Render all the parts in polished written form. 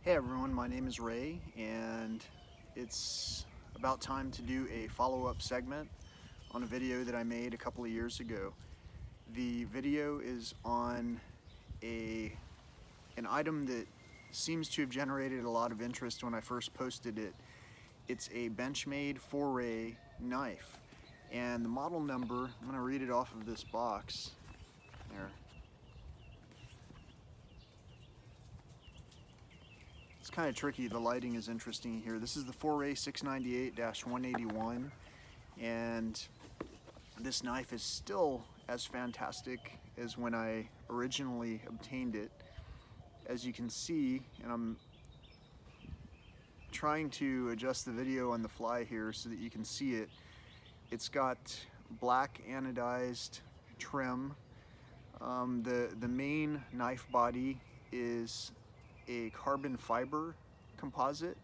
Hey everyone, my name is Ray, and it's about time to do a follow-up segment on a video that I made a couple of years ago. The video is on an item that seems to have generated a lot of interest when I first posted it. It's a Benchmade Foray knife, and the model number, I'm going to read it off of this box. There. It's kind of tricky, the lighting is interesting here. This is the Foray 698-181, and this knife is still as fantastic as when I originally obtained it. As you can see, and I'm trying to adjust the video on the fly here so that you can see it, it's got black anodized trim. The main knife body is a carbon fiber composite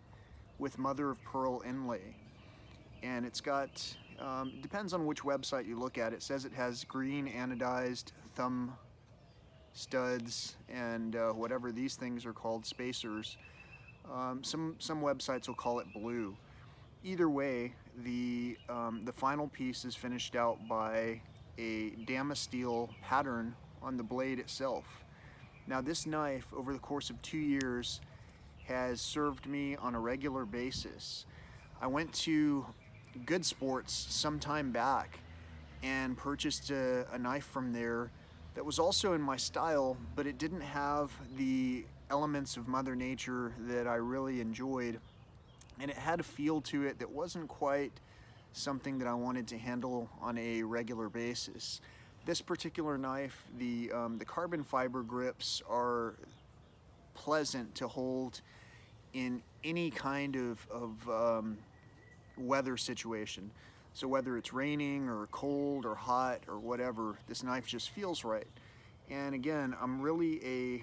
with Mother of Pearl Inlay, and it's got depends on which website you look at. It says it has green anodized thumb studs and whatever these things are called, spacers. Some websites will call it blue. Either way, the final piece is finished out by a Damasteel pattern on the blade itself. Now this knife, over the course of 2 years, has served me on a regular basis. I went to Good Sports some time back and purchased a knife from there that was also in my style, but it didn't have the elements of Mother Nature that I really enjoyed, and it had a feel to it that wasn't quite something that I wanted to handle on a regular basis. This particular knife, the carbon fiber grips are pleasant to hold in any kind of weather situation. So whether it's raining or cold or hot or whatever, this knife just feels right. And again, I'm really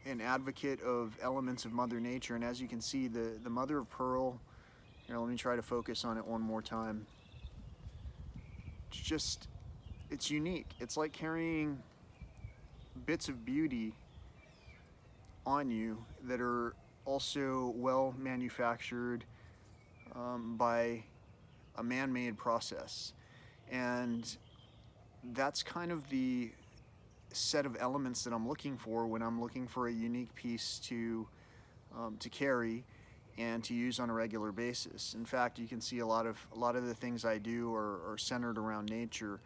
an advocate of elements of Mother Nature, and as you can see, the Mother of Pearl, here, let me try to focus on it one more time. It's unique. It's like carrying bits of beauty on you that are also well manufactured by a man-made process. And that's kind of the set of elements that I'm looking for when I'm looking for a unique piece to carry and to use on a regular basis. In fact, you can see a lot of the things I do are centered around nature.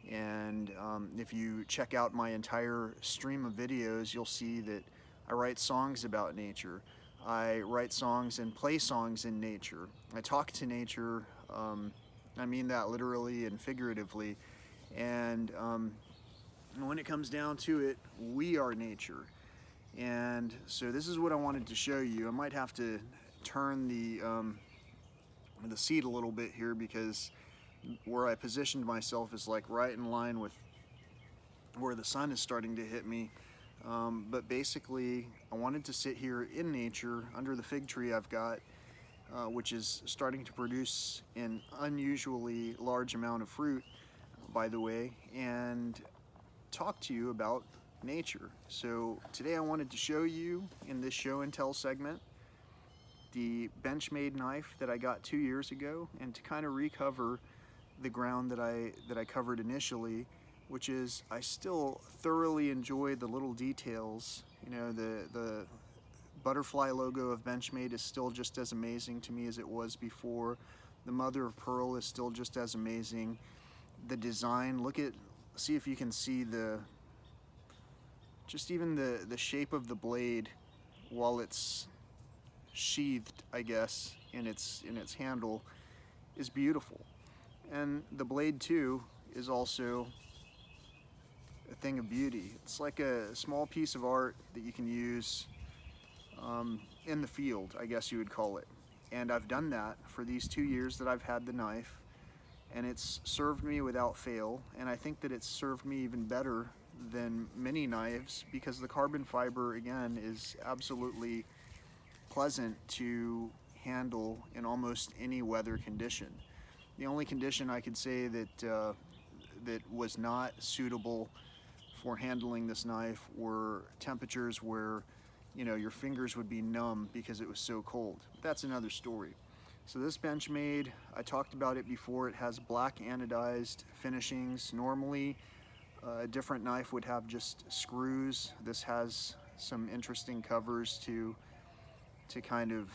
And if you check out my entire stream of videos, you'll see that I write songs about nature. I write songs and play songs in nature. I talk to nature. I mean that literally and figuratively. And when it comes down to it, we are nature. And so this is what I wanted to show you. I might have to turn the seat a little bit here because where I positioned myself is like right in line with where the sun is starting to hit me. But basically, I wanted to sit here in nature under the fig tree I've got, which is starting to produce an unusually large amount of fruit, by the way, and talk to you about nature. So today I wanted to show you in this show and tell segment the Benchmade knife that I got 2 years ago, and to kind of recover the ground that I covered initially, which is I still thoroughly enjoy the little details. You know, the butterfly logo of Benchmade is still just as amazing to me as it was before. The Mother of Pearl is still just as amazing. The design, see if you can see just even the shape of the blade while it's sheathed, I guess, in its handle is beautiful. And the blade too is also a thing of beauty. It's like a small piece of art that you can use in the field, I guess you would call it. And I've done that for these 2 years that I've had the knife, and it's served me without fail. And I think that it's served me even better than many knives because the carbon fiber, again, is absolutely pleasant to handle in almost any weather condition. The only condition I could say that was not suitable for handling this knife were temperatures where you know, your fingers would be numb because it was so cold. But that's another story. So this Benchmade, I talked about it before, it has black anodized finishings. Normally, a different knife would have just screws. This has some interesting covers to kind of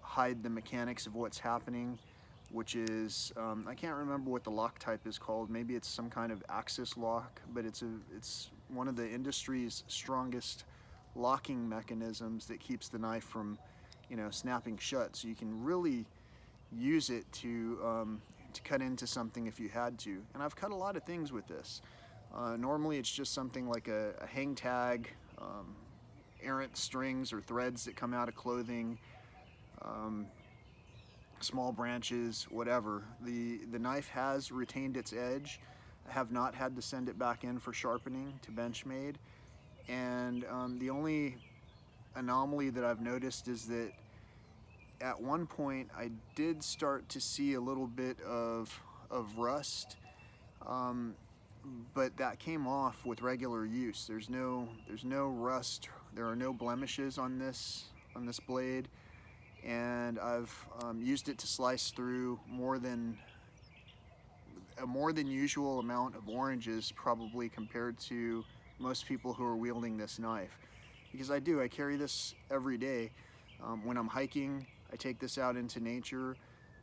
hide the mechanics of what's happening, which is, I can't remember what the lock type is called. Maybe it's some kind of axis lock, but it's one of the industry's strongest locking mechanisms that keeps the knife from, you know, snapping shut. So you can really use it to cut into something if you had to. And I've cut a lot of things with this. Normally it's just something like a hang tag, errant strings or threads that come out of clothing, small branches, whatever. The knife has retained its edge. I have not had to send it back in for sharpening to Benchmade. And the only anomaly that I've noticed is that at one point I did start to see a little bit of rust, but that came off with regular use. There's no rust. There are no blemishes on this blade, and I've used it to slice through a more than usual amount of oranges, probably compared to most people who are wielding this knife. Because I carry this every day. When I'm hiking, I take this out into nature.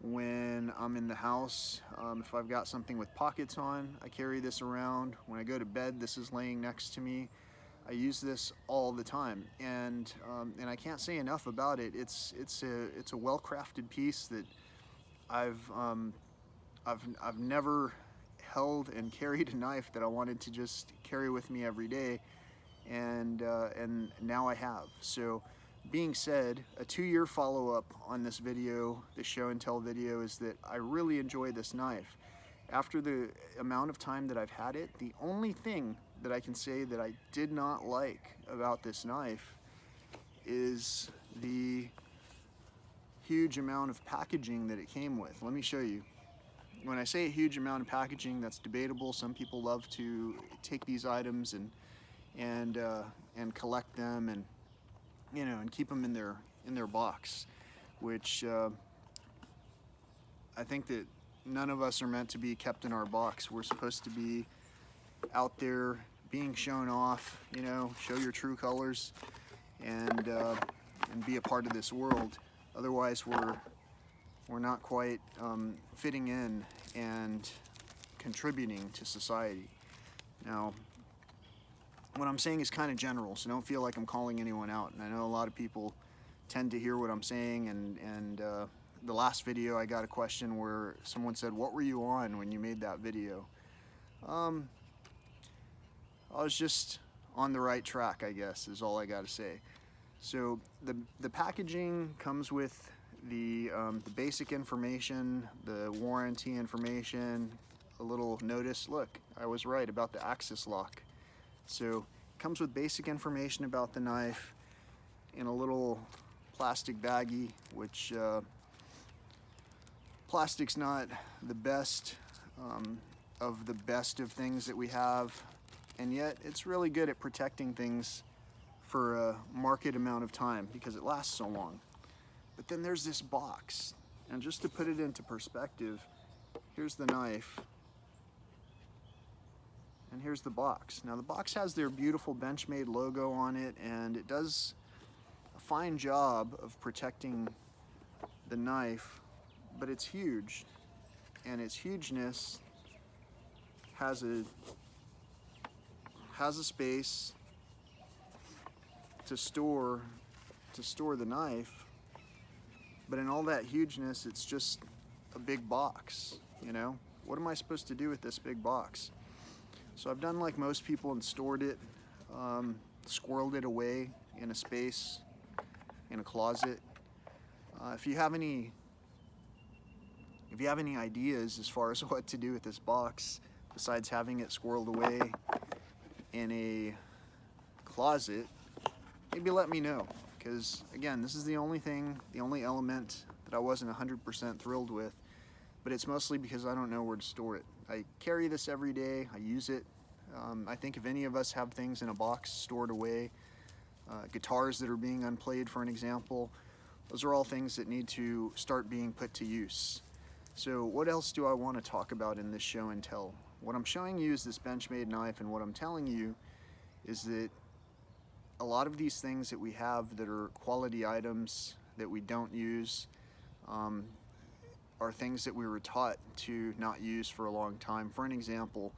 When I'm in the house, if I've got something with pockets on, I carry this around. When I go to bed, this is laying next to me. I use this all the time, and I can't say enough about it. It's a well-crafted piece that I've never held and carried a knife that I wanted to just carry with me every day, and now I have. So, being said, a 2-year follow-up on this video, this show and tell video, is that I really enjoy this knife. After the amount of time that I've had it, the only thing that I can say that I did not like about this knife is the huge amount of packaging that it came with. Let me show you. When I say a huge amount of packaging, that's debatable. Some people love to take these items and collect them, and you know, and keep them in their box, which I think that none of us are meant to be kept in our box. We're supposed to be out there being shown off, you know, show your true colors, and be a part of this world. Otherwise, we're not quite fitting in and contributing to society. Now, what I'm saying is kind of general, so don't feel like I'm calling anyone out. And I know a lot of people tend to hear what I'm saying, and the last video I got a question where someone said, "What were you on when you made that video?" I was just on the right track, I guess, is all I got to say. So the packaging comes with the basic information, the warranty information, a little notice. Look, I was right about the axis lock. So it comes with basic information about the knife in a little plastic baggie, which plastic's not the best of things that we have, and yet it's really good at protecting things for a market amount of time because it lasts so long. But then there's this box, and just to put it into perspective, here's the knife, and here's the box. Now the box has their beautiful Benchmade logo on it, and it does a fine job of protecting the knife, but it's huge, and its hugeness has a space to store the knife, but in all that hugeness, it's just a big box, you know? What am I supposed to do with this big box? So I've done like most people and stored it, squirreled it away in a space, in a closet. If you have any ideas as far as what to do with this box, besides having it squirreled away in a closet, maybe let me know. Because again, this is the only element that I wasn't 100% thrilled with, but it's mostly because I don't know where to store it. I carry this every day, I use it. I think if any of us have things in a box stored away, guitars that are being unplayed, for an example. Those are all things that need to start being put to use. So what else do I want to talk about in this show and tell? What I'm showing you is this Benchmade knife, and what I'm telling you is that a lot of these things that we have that are quality items that we don't use are things that we were taught to not use for a long time. For an example,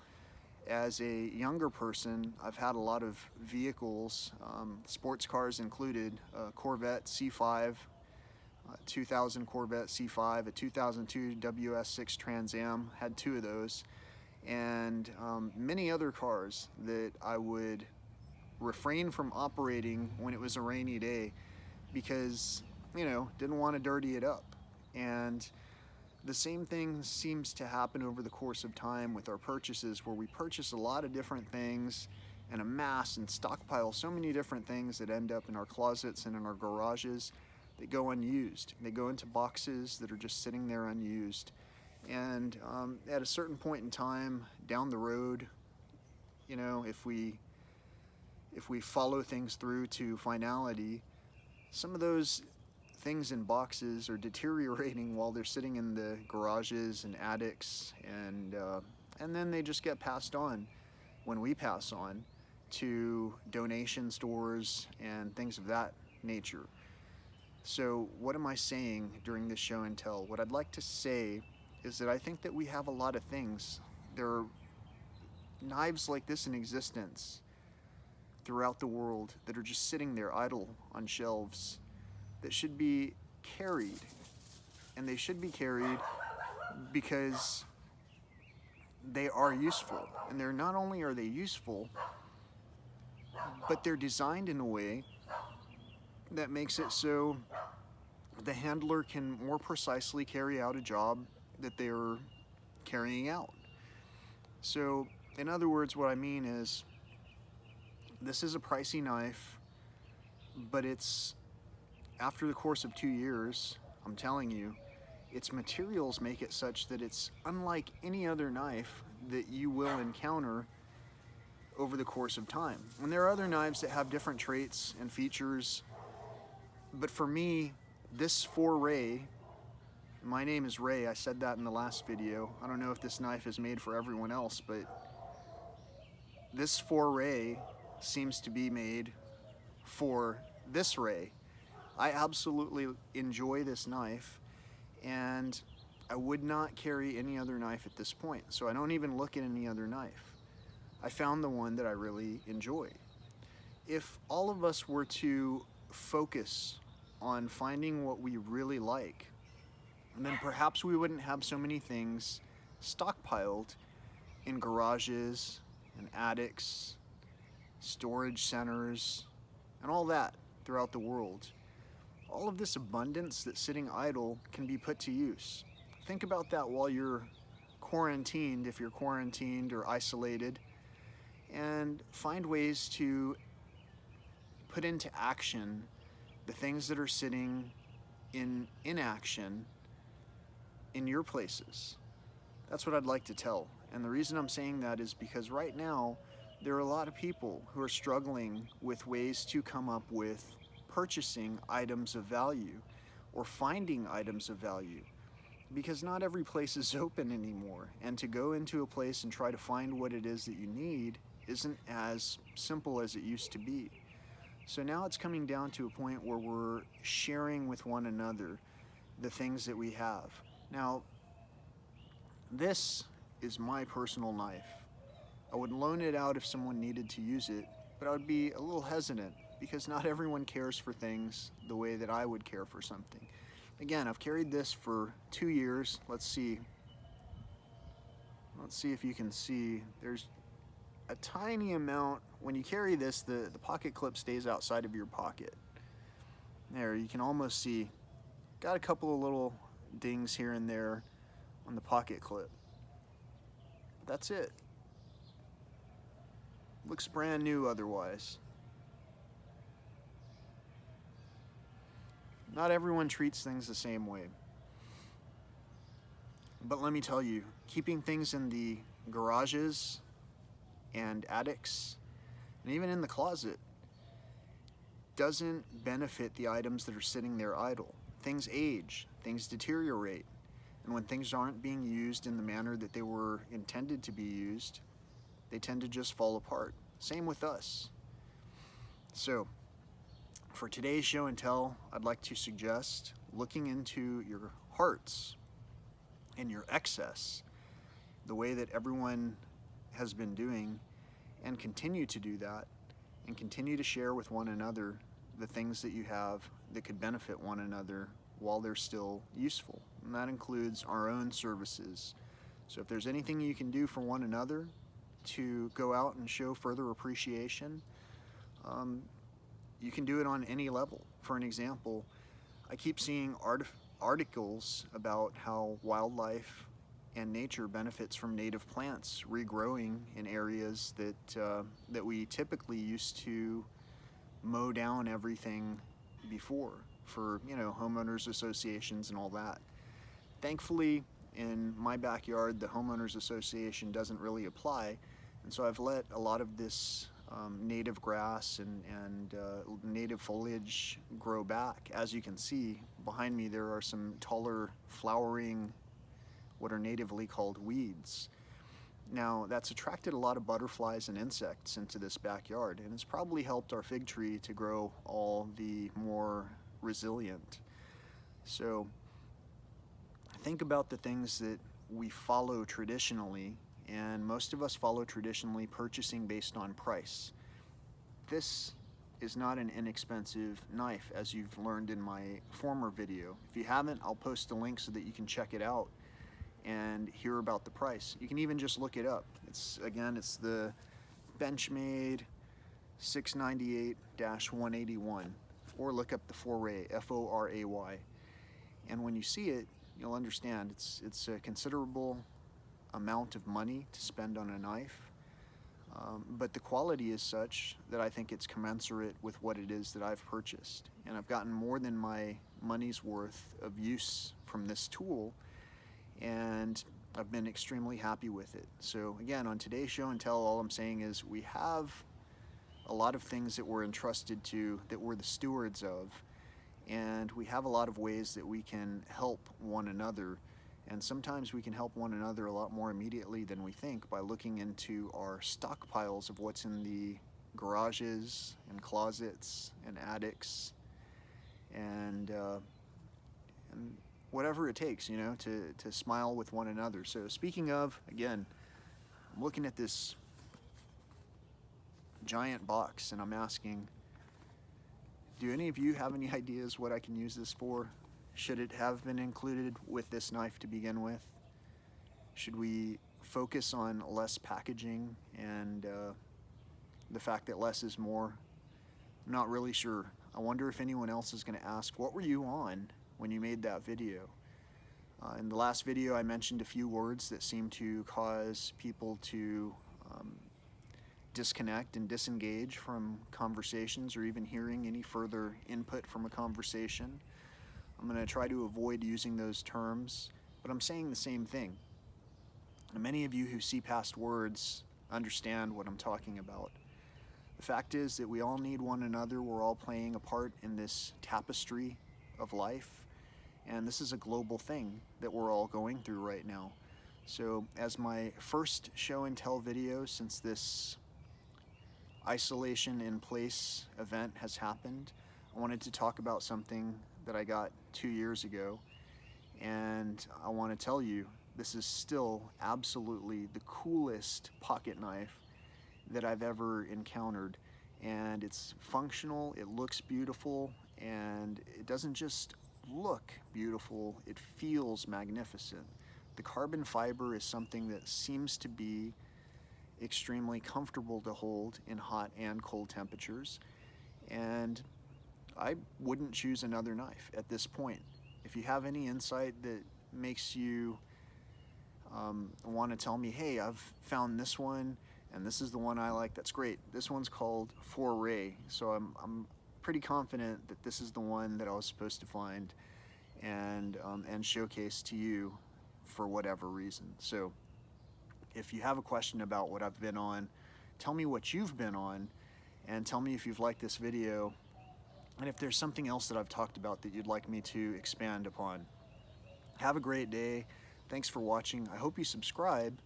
as a younger person, I've had a lot of vehicles, sports cars included, Corvette C5, 2000 Corvette C5, a 2002 WS6 Trans Am, had 2 of those, and many other cars that I would refrain from operating when it was a rainy day because, you know, didn't want to dirty it up. And the same thing seems to happen over the course of time with our purchases, where we purchase a lot of different things and amass and stockpile so many different things that end up in our closets and in our garages that go unused. They go into boxes that are just sitting there unused. And at a certain point in time down the road, you know, if we follow things through to finality, some of those things in boxes are deteriorating while they're sitting in the garages and attics, and then they just get passed on when we pass on to donation stores and things of that nature. So what am I saying during this show and tell? What I'd like to say is that I think that we have a lot of things. There are knives like this in existence throughout the world that are just sitting there idle on shelves that should be carried. And they should be carried because they are useful. And they're not only are they useful, but they're designed in a way that makes it so the handler can more precisely carry out a job that they're carrying out. So, in other words, what I mean is, this is a pricey knife, but it's, after the course of 2 years, I'm telling you, its materials make it such that it's unlike any other knife that you will encounter over the course of time. And there are other knives that have different traits and features, but for me, this Foray, my name is Ray, I said that in the last video. I don't know if this knife is made for everyone else, but this Foray seems to be made for this Ray. I absolutely enjoy this knife, and I would not carry any other knife at this point, so I don't even look at any other knife. I found the one that I really enjoy. If all of us were to focus on finding what we really like, and then perhaps we wouldn't have so many things stockpiled in garages and attics, storage centers, and all that throughout the world. All of this abundance that's sitting idle can be put to use. Think about that while you're quarantined, if you're quarantined or isolated, and find ways to put into action the things that are sitting in inaction in your places. That's what I'd like to tell. And the reason I'm saying that is because right now there are a lot of people who are struggling with ways to come up with purchasing items of value or finding items of value, because not every place is open anymore, and to go into a place and try to find what it is that you need isn't as simple as it used to be. So now it's coming down to a point where we're sharing with one another the things that we have. Now, this is my personal knife. I would loan it out if someone needed to use it, but I would be a little hesitant because not everyone cares for things the way that I would care for something. Again, I've carried this for 2 years. Let's see if you can see. There's a tiny amount. When you carry this, the pocket clip stays outside of your pocket. There, you can almost see. Got a couple of little dings here and there on the pocket clip. That's it. Looks brand new otherwise. Not everyone treats things the same way. But let me tell you, keeping things in the garages and attics, and even in the closet, doesn't benefit the items that are sitting there idle. Things age, things deteriorate, and when things aren't being used in the manner that they were intended to be used, they tend to just fall apart. Same with us. So, for today's show and tell, I'd like to suggest looking into your hearts and your excess, the way that everyone has been doing, and continue to do that, and continue to share with one another the things that you have that could benefit one another while they're still useful. And that includes our own services. So if there's anything you can do for one another to go out and show further appreciation, you can do it on any level. For an example, I keep seeing articles about how wildlife and nature benefits from native plants regrowing in areas that we typically used to mow down everything before for, homeowners associations and all that. Thankfully, in my backyard, the homeowners association doesn't really apply, and so I've let a lot of this native grass and native foliage grow back. As you can see behind me, there are some taller flowering, what are natively called weeds. Now, that's attracted a lot of butterflies and insects into this backyard, and it's probably helped our fig tree to grow all the more resilient. So think about the things that we follow traditionally, and most of us follow traditionally purchasing based on price. This is not an inexpensive knife, as you've learned in my former video. If you haven't, I'll post a link so that you can check it out and hear about the price. You can even just look it up. It's the Benchmade 698-181, or look up the Foray, Foray. And when you see it, you'll understand it's a considerable amount of money to spend on a knife, but the quality is such that I think it's commensurate with what it is that I've purchased. And I've gotten more than my money's worth of use from this tool, and I've been extremely happy with it. So again, on today's show and tell, all I'm saying is we have a lot of things that we're entrusted to, that we're the stewards of, and we have a lot of ways that we can help one another. And sometimes we can help one another a lot more immediately than we think by looking into our stockpiles of what's in the garages and closets and attics and whatever it takes, to smile with one another. So speaking of, again, I'm looking at this giant box and I'm asking, do any of you have any ideas what I can use this for? Should it have been included with this knife to begin with? Should we focus on less packaging and the fact that less is more? I'm not really sure. I wonder if anyone else is going to ask, what were you on when you made that video? In the last video, I mentioned a few words that seem to cause people to disconnect and disengage from conversations or even hearing any further input from a conversation. I'm going to try to avoid using those terms, but I'm saying the same thing. And many of you who see past words understand what I'm talking about. The fact is that we all need one another. We're all playing a part in this tapestry of life, and this is a global thing that we're all going through right now. So as my first show and tell video since this isolation in place event has happened, I wanted to talk about something that I got 2 years ago, and I want to tell you this is still absolutely the coolest pocket knife that I've ever encountered. And it's functional, it looks beautiful, and it doesn't just look beautiful, it feels magnificent. The carbon fiber is something that seems to be extremely comfortable to hold in hot and cold temperatures, and I wouldn't choose another knife at this point. If you have any insight that makes you want to tell me, hey, I've found this one and this is the one I like, that's great. This one's called Foray, so I'm pretty confident that this is the one that I was supposed to find and showcase to you for whatever reason. So if you have a question about what I've been on, tell me what you've been on, and tell me if you've liked this video and if there's something else that I've talked about that you'd like me to expand upon. Have a great day. Thanks for watching. I hope you subscribe,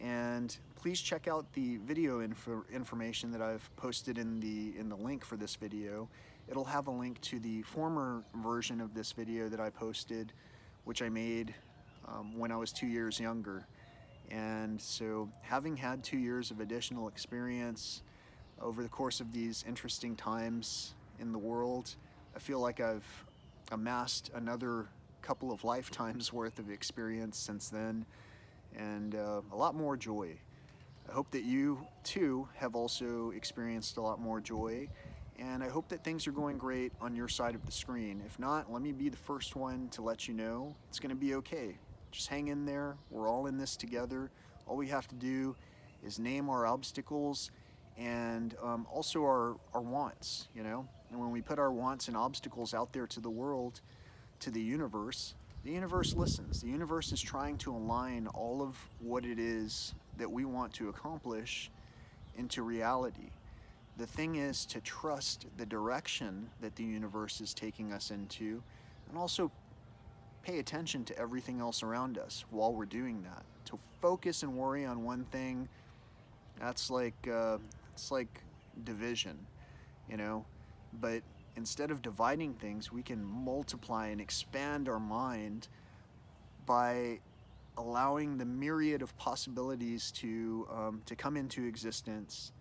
and please check out the video information that I've posted in the link for this video. It'll have a link to the former version of this video that I posted, which I made when I was 2 years younger. And so, having had 2 years of additional experience over the course of these interesting times in the world, I feel like I've amassed another couple of lifetimes worth of experience since then, and a lot more joy. I hope that you too have also experienced a lot more joy, and I hope that things are going great on your side of the screen. If not, let me be the first one to let you know it's going to be okay. Just hang in there. We're all in this together. All we have to do is name our obstacles and also our wants, you know? And when we put our wants and obstacles out there to the world, to the universe listens. The universe is trying to align all of what it is that we want to accomplish into reality. The thing is to trust the direction that the universe is taking us into, and also pay attention to everything else around us while we're doing that. To focus and worry on one thing, that's like it's like division, you know. But instead of dividing things, we can multiply and expand our mind by allowing the myriad of possibilities to come into existence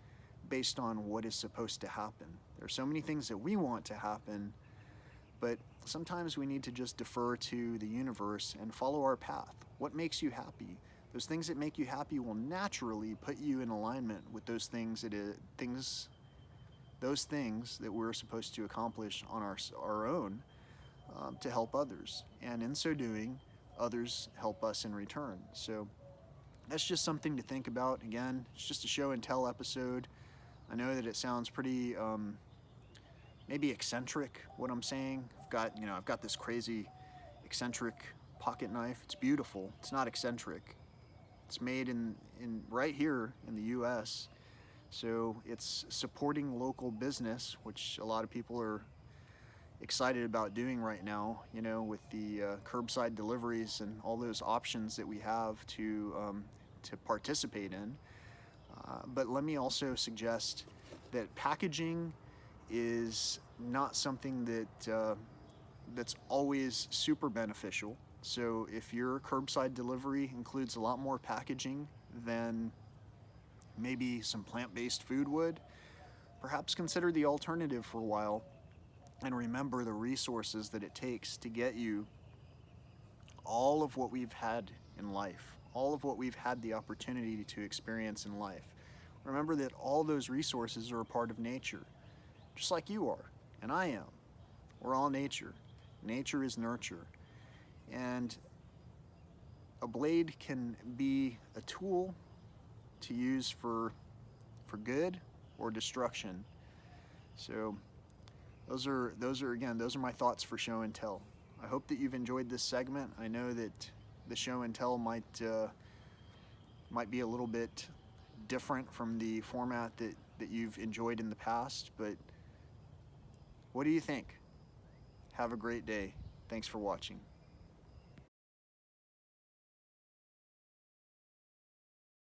based on what is supposed to happen. There are so many things that we want to happen, but sometimes we need to just defer to the universe and follow our path. What makes you happy? Those things that make you happy will naturally put you in alignment with those things that we're supposed to accomplish on our own to help others. And in so doing, others help us in return. So that's just something to think about. Again, it's just a show and tell episode. I know that it sounds pretty maybe eccentric, what I'm saying. I've got this crazy eccentric pocket knife. It's beautiful. It's not eccentric. It's made in right here in the US. So it's supporting local business, which a lot of people are excited about doing right now, you know, with the curbside deliveries and all those options that we have to participate in. But let me also suggest that packaging is not something that's always super beneficial. So if your curbside delivery includes a lot more packaging than maybe some plant-based food would, perhaps consider the alternative for a while, and remember the resources that it takes to get you all of what we've had in life, all of what we've had the opportunity to experience in life. Remember that all those resources are a part of nature, just like you are, and I am. We're all nature. Nature is nurture. And a blade can be a tool to use for good or destruction. So those are my thoughts for show and tell. I hope that you've enjoyed this segment. I know that the show and tell might be a little bit different from the format that you've enjoyed in the past, but what do you think? Have a great day. Thanks for watching.